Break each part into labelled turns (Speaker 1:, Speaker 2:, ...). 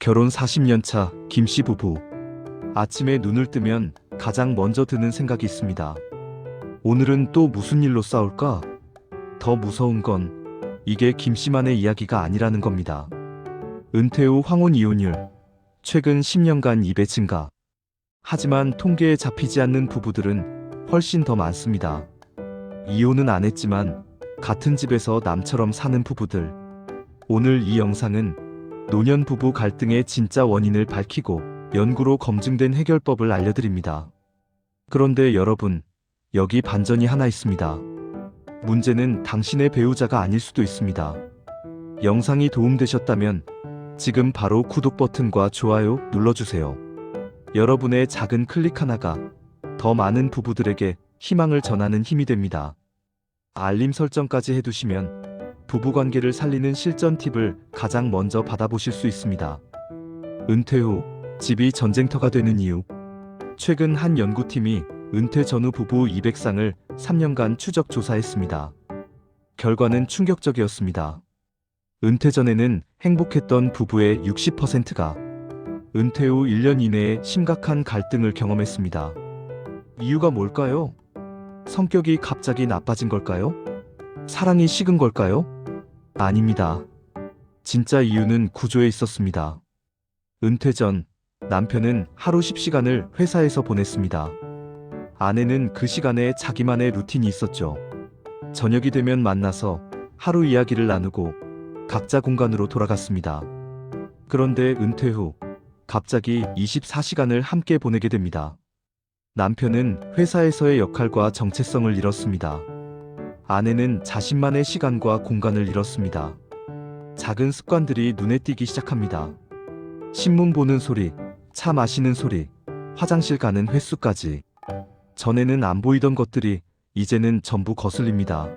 Speaker 1: 결혼 40년 차 김씨 부부. 아침에 눈을 뜨면 가장 먼저 드는 생각이 있습니다. 오늘은 또 무슨 일로 싸울까? 더 무서운 건 이게 김씨만의 이야기가 아니라는 겁니다. 은퇴 후 황혼 이혼율 최근 10년간 2배 증가. 하지만 통계에 잡히지 않는 부부들은 훨씬 더 많습니다. 이혼은 안 했지만 같은 집에서 남처럼 사는 부부들. 오늘 이 영상은 노년 부부 갈등의 진짜 원인을 밝히고 연구로 검증된 해결법을 알려드립니다. 그런데 여러분, 여기 반전이 하나 있습니다. 문제는 당신의 배우자가 아닐 수도 있습니다. 영상이 도움되셨다면 지금 바로 구독 버튼과 좋아요 눌러주세요. 여러분의 작은 클릭 하나가 더 많은 부부들에게 희망을 전하는 힘이 됩니다. 알림 설정까지 해두시면 부부관계를 살리는 실전 팁을 가장 먼저 받아보실 수 있습니다. 은퇴 후 집이 전쟁터가 되는 이유. 최근 한 연구팀이 은퇴 전후 부부 200쌍을 3년간 추적 조사했습니다. 결과는 충격적이었습니다. 은퇴 전에는 행복했던 부부의 60%가 은퇴 후 1년 이내에 심각한 갈등을 경험했습니다. 이유가 뭘까요? 성격이 갑자기 나빠진 걸까요? 사랑이 식은 걸까요? 아닙니다. 진짜 이유는 구조에 있었습니다. 은퇴 전 남편은 하루 10시간을 회사에서 보냈습니다. 아내는 그 시간에 자기만의 루틴이 있었죠. 저녁이 되면 만나서 하루 이야기를 나누고 각자 공간으로 돌아갔습니다. 그런데 은퇴 후 갑자기 24시간을 함께 보내게 됩니다. 남편은 회사에서의 역할과 정체성을 잃었습니다. 아내는 자신만의 시간과 공간을 잃었습니다. 작은 습관들이 눈에 띄기 시작합니다. 신문 보는 소리, 차 마시는 소리, 화장실 가는 횟수까지. 전에는 안 보이던 것들이 이제는 전부 거슬립니다.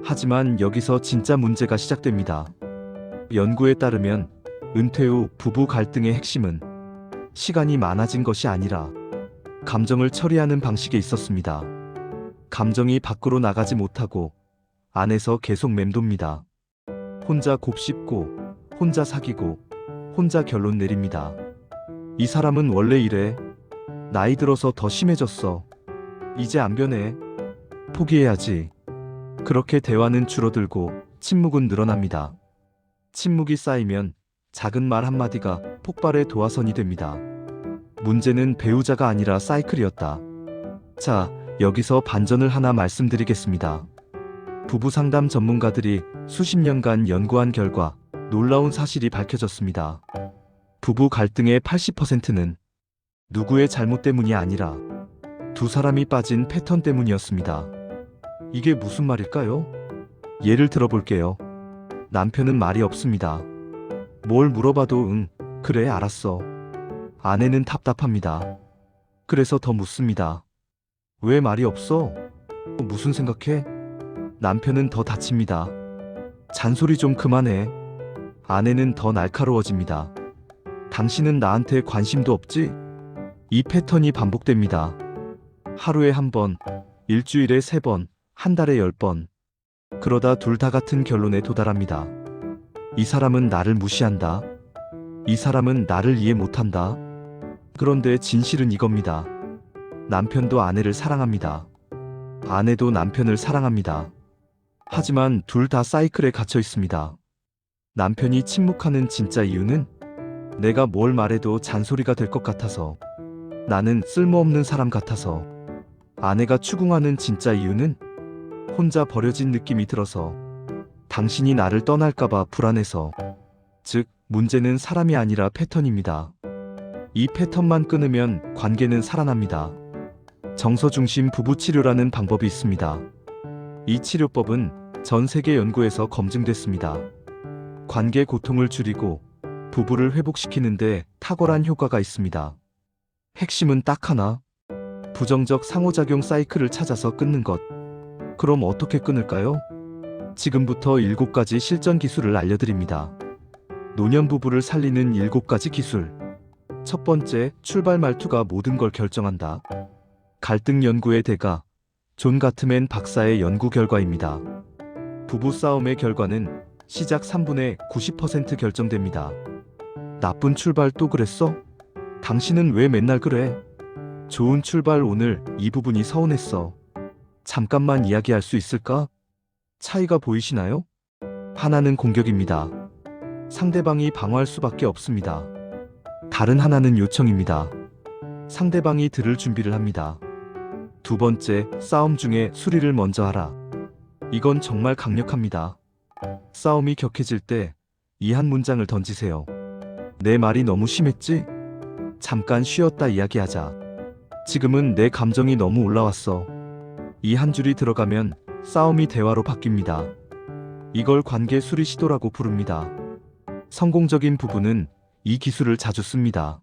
Speaker 1: 하지만 여기서 진짜 문제가 시작됩니다. 연구에 따르면 은퇴 후 부부 갈등의 핵심은 시간이 많아진 것이 아니라 감정을 처리하는 방식에 있었습니다. 감정이 밖으로 나가지 못하고 안에서 계속 맴돕니다. 혼자 곱씹고, 혼자 사귀고, 혼자 결론 내립니다. 이 사람은 원래 이래. 나이 들어서 더 심해졌어. 이제 안 변해. 포기해야지. 그렇게 대화는 줄어들고 침묵은 늘어납니다. 침묵이 쌓이면 작은 말 한마디가 폭발의 도화선이 됩니다. 문제는 배우자가 아니라 사이클이었다. 자, 여기서 반전을 하나 말씀드리겠습니다. 부부 상담 전문가들이 수십 년간 연구한 결과 놀라운 사실이 밝혀졌습니다. 부부 갈등의 80%는 누구의 잘못 때문이 아니라 두 사람이 빠진 패턴 때문이었습니다. 이게 무슨 말일까요? 예를 들어볼게요. 남편은 말이 없습니다. 뭘 물어봐도 응, 그래, 알았어. 아내는 답답합니다. 그래서 더 묻습니다. 왜 말이 없어? 무슨 생각해? 남편은 더 다칩니다. 잔소리 좀 그만해. 아내는 더 날카로워집니다. 당신은 나한테 관심도 없지? 이 패턴이 반복됩니다. 하루에 한 번, 일주일에 3번, 한 달에 10번. 그러다 둘 다 같은 결론에 도달합니다. 이 사람은 나를 무시한다. 이 사람은 나를 이해 못한다. 그런데 진실은 이겁니다. 남편도 아내를 사랑합니다. 아내도 남편을 사랑합니다. 하지만 둘 다 사이클에 갇혀 있습니다. 남편이 침묵하는 진짜 이유는 내가 뭘 말해도 잔소리가 될 것 같아서, 나는 쓸모없는 사람 같아서. 아내가 추궁하는 진짜 이유는 혼자 버려진 느낌이 들어서, 당신이 나를 떠날까봐 불안해서. 즉, 문제는 사람이 아니라 패턴입니다. 이 패턴만 끊으면 관계는 살아납니다. 정서중심 부부치료라는 방법이 있습니다. 이 치료법은 전 세계 연구에서 검증됐습니다. 관계 고통을 줄이고 부부를 회복시키는데 탁월한 효과가 있습니다. 핵심은 딱 하나. 부정적 상호작용 사이클을 찾아서 끊는 것. 그럼 어떻게 끊을까요? 지금부터 7가지 실전 기술을 알려드립니다. 노년 부부를 살리는 7가지 기술. 첫 번째, 출발 말투가 모든 걸 결정한다. 갈등 연구의 대가 존 가트맨 박사의 연구 결과입니다. 부부 싸움의 결과는 시작 3분에 90% 결정됩니다. 나쁜 출발 또 그랬어? 당신은 왜 맨날 그래? 좋은 출발 오늘 이 부분이 서운했어. 잠깐만 이야기할 수 있을까? 차이가 보이시나요? 하나는 공격입니다. 상대방이 방어할 수밖에 없습니다. 다른 하나는 요청입니다. 상대방이 들을 준비를 합니다. 두 번째, 싸움 중에 수리를 먼저 하라. 이건 정말 강력합니다. 싸움이 격해질 때 이 한 문장을 던지세요. 내 말이 너무 심했지? 잠깐 쉬었다 이야기하자. 지금은 내 감정이 너무 올라왔어. 이 한 줄이 들어가면 싸움이 대화로 바뀝니다. 이걸 관계 수리 시도라고 부릅니다. 성공적인 부부는 이 기술을 자주 씁니다.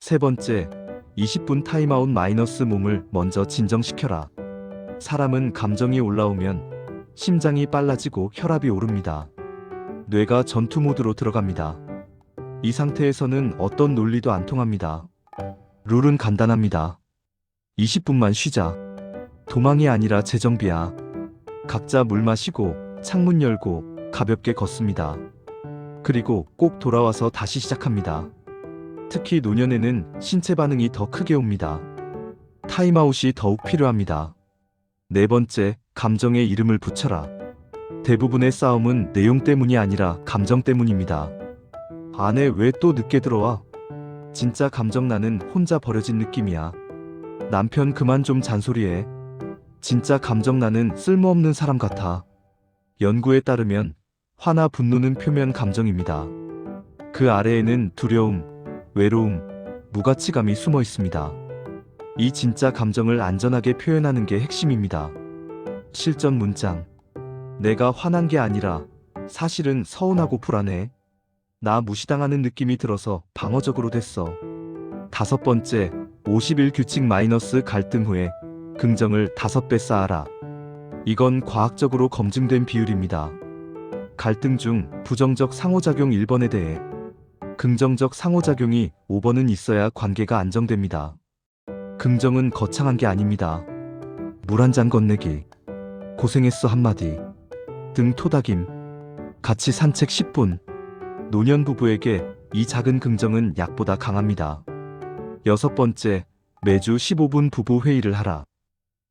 Speaker 1: 세 번째, 20분 타임아웃 마이너스 몸을 먼저 진정시켜라. 사람은 감정이 올라오면 심장이 빨라지고 혈압이 오릅니다. 뇌가 전투 모드로 들어갑니다. 이 상태에서는 어떤 논리도 안 통합니다. 룰은 간단합니다. 20분만 쉬자. 도망이 아니라 재정비야. 각자 물 마시고 창문 열고 가볍게 걷습니다. 그리고 꼭 돌아와서 다시 시작합니다. 특히 노년에는 신체 반응이 더 크게 옵니다. 타임아웃이 더욱 필요합니다. 네 번째, 감정에 이름을 붙여라. 대부분의 싸움은 내용 때문이 아니라 감정 때문입니다. 아내 왜 또 늦게 들어와? 진짜 감정 나는 혼자 버려진 느낌이야. 남편 그만 좀 잔소리해. 진짜 감정 나는 쓸모없는 사람 같아. 연구에 따르면 화나 분노는 표면 감정입니다. 그 아래에는 두려움, 외로움, 무가치감이 숨어 있습니다. 이 진짜 감정을 안전하게 표현하는 게 핵심입니다. 실전 문장. 내가 화난 게 아니라 사실은 서운하고 불안해. 나 무시당하는 느낌이 들어서 방어적으로 됐어. 다섯 번째, 50일 규칙 마이너스 갈등 후에 긍정을 5배 쌓아라. 이건 과학적으로 검증된 비율입니다. 갈등 중 부정적 상호작용 1번에 대해 긍정적 상호작용이 5번은 있어야 관계가 안정됩니다. 긍정은 거창한 게 아닙니다. 물 한 잔 건네기, 고생했어 한마디, 등 토닥임, 같이 산책 10분. 노년 부부에게 이 작은 긍정은 약보다 강합니다. 여섯 번째, 매주 15분 부부 회의를 하라.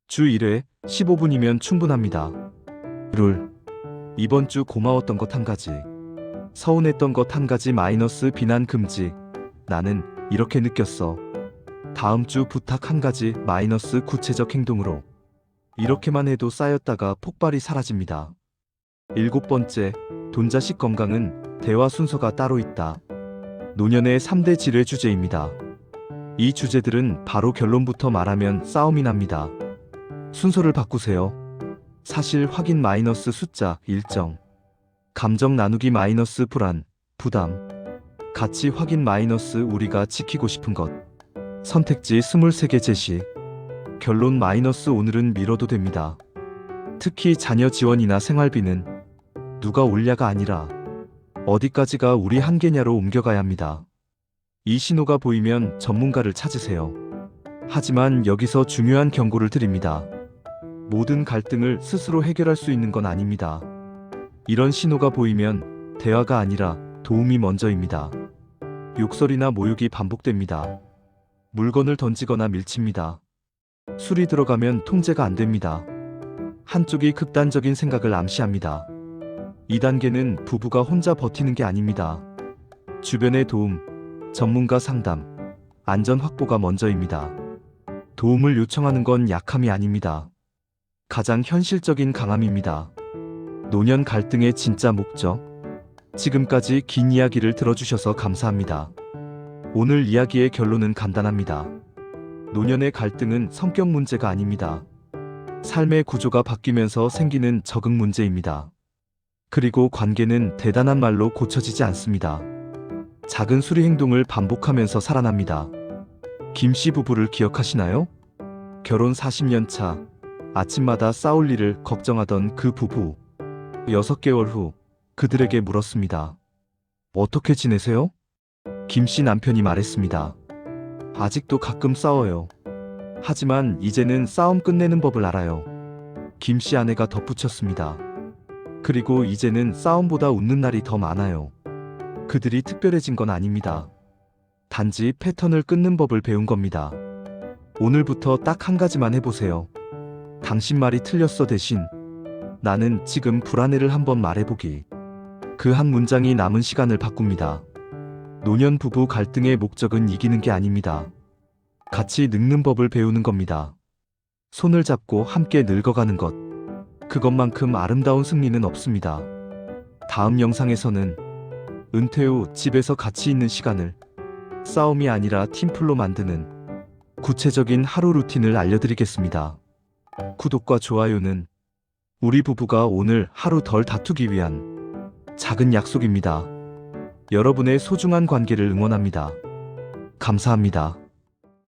Speaker 1: 주 1회 15분이면 충분합니다. 룰. 이번 주 고마웠던 것 한 가지. 서운했던 것 한 가지 마이너스 비난 금지. 나는 이렇게 느꼈어. 다음 주 부탁 한 가지 마이너스 구체적 행동으로. 이렇게만 해도 쌓였다가 폭발이 사라집니다. 일곱 번째, 돈자식 건강은 대화 순서가 따로 있다. 노년의 3대 질의 주제입니다. 이 주제들은 바로 결론부터 말하면 싸움이 납니다. 순서를 바꾸세요. 사실 확인 마이너스 숫자 일정. 감정 나누기 마이너스 불안, 부담. 가치 확인 마이너스 우리가 지키고 싶은 것. 선택지 23개 제시. 결론 마이너스 오늘은 미뤄도 됩니다. 특히 자녀 지원이나 생활비는 누가 올냐가 아니라 어디까지가 우리 한계냐로 옮겨가야 합니다. 이 신호가 보이면 전문가를 찾으세요. 하지만 여기서 중요한 경고를 드립니다. 모든 갈등을 스스로 해결할 수 있는 건 아닙니다. 이런 신호가 보이면 대화가 아니라 도움이 먼저입니다. 욕설이나 모욕이 반복됩니다. 물건을 던지거나 밀칩니다. 술이 들어가면 통제가 안 됩니다. 한쪽이 극단적인 생각을 암시합니다. 2단계는 부부가 혼자 버티는 게 아닙니다. 주변의 도움, 전문가 상담, 안전 확보가 먼저입니다. 도움을 요청하는 건 약함이 아닙니다. 가장 현실적인 강함입니다. 노년 갈등의 진짜 목적. 지금까지 긴 이야기를 들어주셔서 감사합니다. 오늘 이야기의 결론은 간단합니다. 노년의 갈등은 성격 문제가 아닙니다. 삶의 구조가 바뀌면서 생기는 적응 문제입니다. 그리고 관계는 대단한 말로 고쳐지지 않습니다. 작은 수리 행동을 반복하면서 살아납니다. 김씨 부부를 기억하시나요? 결혼 40년 차, 아침마다 싸울 일을 걱정하던 그 부부. 6개월 후 그들에게 물었습니다. 어떻게 지내세요? 김씨 남편이 말했습니다. 아직도 가끔 싸워요. 하지만 이제는 싸움 끝내는 법을 알아요. 김씨 아내가 덧붙였습니다. 그리고 이제는 싸움보다 웃는 날이 더 많아요. 그들이 특별해진 건 아닙니다. 단지 패턴을 끊는 법을 배운 겁니다. 오늘부터 딱 한 가지만 해보세요. 당신 말이 틀렸어 대신 나는 지금 불안해를 한번 말해보기. 그 한 문장이 남은 시간을 바꿉니다. 노년 부부 갈등의 목적은 이기는 게 아닙니다. 같이 늙는 법을 배우는 겁니다. 손을 잡고 함께 늙어가는 것. 그것만큼 아름다운 승리는 없습니다. 다음 영상에서는 은퇴 후 집에서 같이 있는 시간을 싸움이 아니라 팀플로 만드는 구체적인 하루 루틴을 알려드리겠습니다. 구독과 좋아요는 우리 부부가 오늘 하루 덜 다투기 위한 작은 약속입니다. 여러분의 소중한 관계를 응원합니다. 감사합니다.